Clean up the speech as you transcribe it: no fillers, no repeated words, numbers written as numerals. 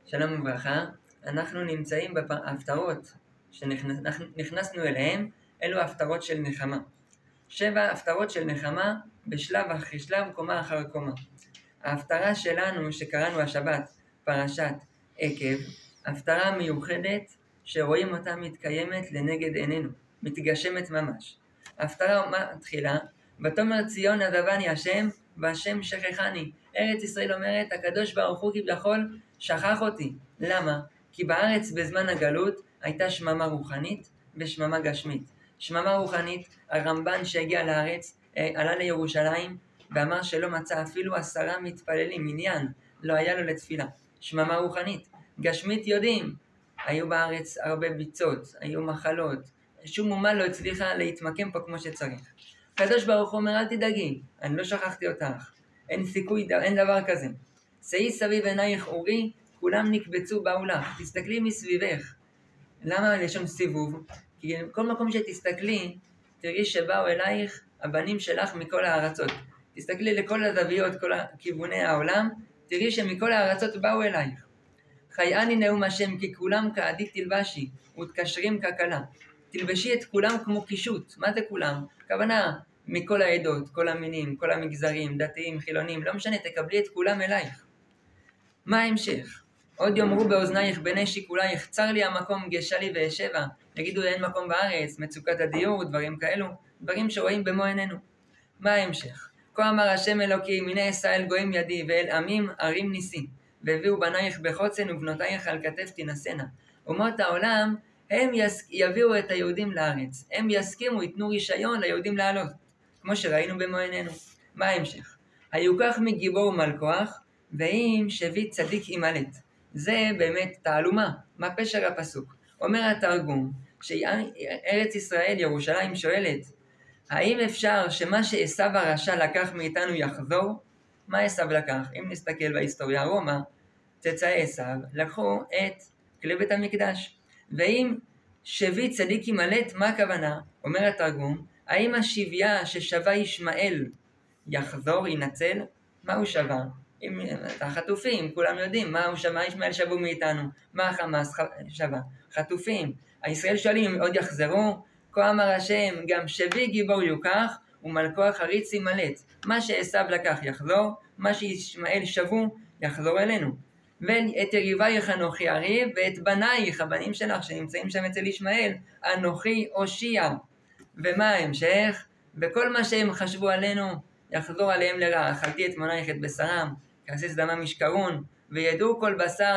שלום וברכה, אנחנו נמצאים בהפטרות שנכנסנו אליהם, אלו הפטרות של נחמה. 7 הפטרות של נחמה בשלב אחרי שלב, קומה אחר קומה. ההפטרה שלנו שקראנו השבת, פרשת עקב, הפטרה מיוחדת שרואים אותה מתקיימת לנגד עינינו, מתגשמת ממש. ההפטרה מתחילה, ותאמר ציון עזבני השם והשם שכחני. ארץ ישראל אומרת, הקדוש ברוך הוא כביכול שכח אותי. למה? כי בארץ בזמן הגלות הייתה שממה רוחנית ושממה גשמית. שממה רוחנית, הרמב"ן שהגיע לארץ, עלה לירושלים ואמר שלא מצא אפילו 10 מתפללים, מניין, לא היה לו לתפילה. שממה רוחנית. גשמית יודעים, היו בארץ הרבה ביצות, היו מחלות, שום אומה לא הצליחה להתמקם פה כמו שצריך. הקדוש ברוך הוא אומר, אל תדאגי, אני לא שכחתי אותך, אין סיכוי, אין דבר כזה. שאי סביב עינייך אורי, כולם נקבצו באו לך, תסתכלי מסביבך. למה לשון סיבוב? כי כל מקום שתסתכלי, תראי שבאו אלייך הבנים שלך מכל הארצות. תסתכלי לכל הזוויות, כל כיווני העולם, תראי שמכל הארצות באו אלייך. חייאני נאום השם, כי כולם כעדי תלבשי, ותקשרים ככלה. תלבשי את כולם כמו קישוט. מה זה כולם? כוונה מכל העדות, כל המינים, כל המגזרים, דתיים, חילונים, לא משנה, תקבלי את כולם אלייך. מה ההמשך? עוד יאמרו באוזנייך בני שיקולייך, צר לי המקום, גשה לי ואשבה. יגידו אין מקום בארץ, מצוקת הדיור, דברים כאלו, דברים שרואים במו עינינו. מה ההמשך? כה אמר השם אלוקים, הנה אשא אל גויים ידי, ואל עמים ערים ניסי, והביאו בנייך בחוצן ובנותייך על כתף תנשאנה. אומות העולם, הם יביאו את היהודים לארץ, הם יסכימו, ייתנו רישיון ליהודים לעלות, כמו שראינו במו עינינו. מה ההמשך? היו כך מגיבור ומלכוח, ואם שביט צדיק ימלט. זה באמת תעלומה. מה פשר הפסוק? אומר התרגום, שארץ ישראל, ירושלים שואלת, האם אפשר שמה שעשיו הרשע לקח מאיתנו יחזור? מה עשיו לקח? אם נסתכל בהיסטוריה, רומא, צאצאי עשיו, לקחו את כלי בית המקדש. ואם שביט צדיק ימלט, מה הכוונה? אומר התרגום, האם השביה ששווה ישמעאל יחזור, ינצל? מה הוא שווה? החטופים, כולם יודעים מה הוא שווה, ישמעאל שבו מאיתנו, מה החמאס שווה? חטופים. הישראל שואלים אם עוד יחזרו? כה אמר השם, גם שבי גיבור יוקח ומלכו חריץ ימלט. מה שעשיו לקח יחזור, מה שישמעאל שבו יחזור אלינו. ואת יריבייך אנוכי אריב, ואת בנייך, הבנים שלך שנמצאים שם אצל ישמעאל, אנוכי אושיע. ומה ההמשך? וכל מה שהם חשבו עלינו יחזור עליהם לרע. אכלתי את מנייך את בשרם, כעסיס דמם ישכרון, וידעו כל בשר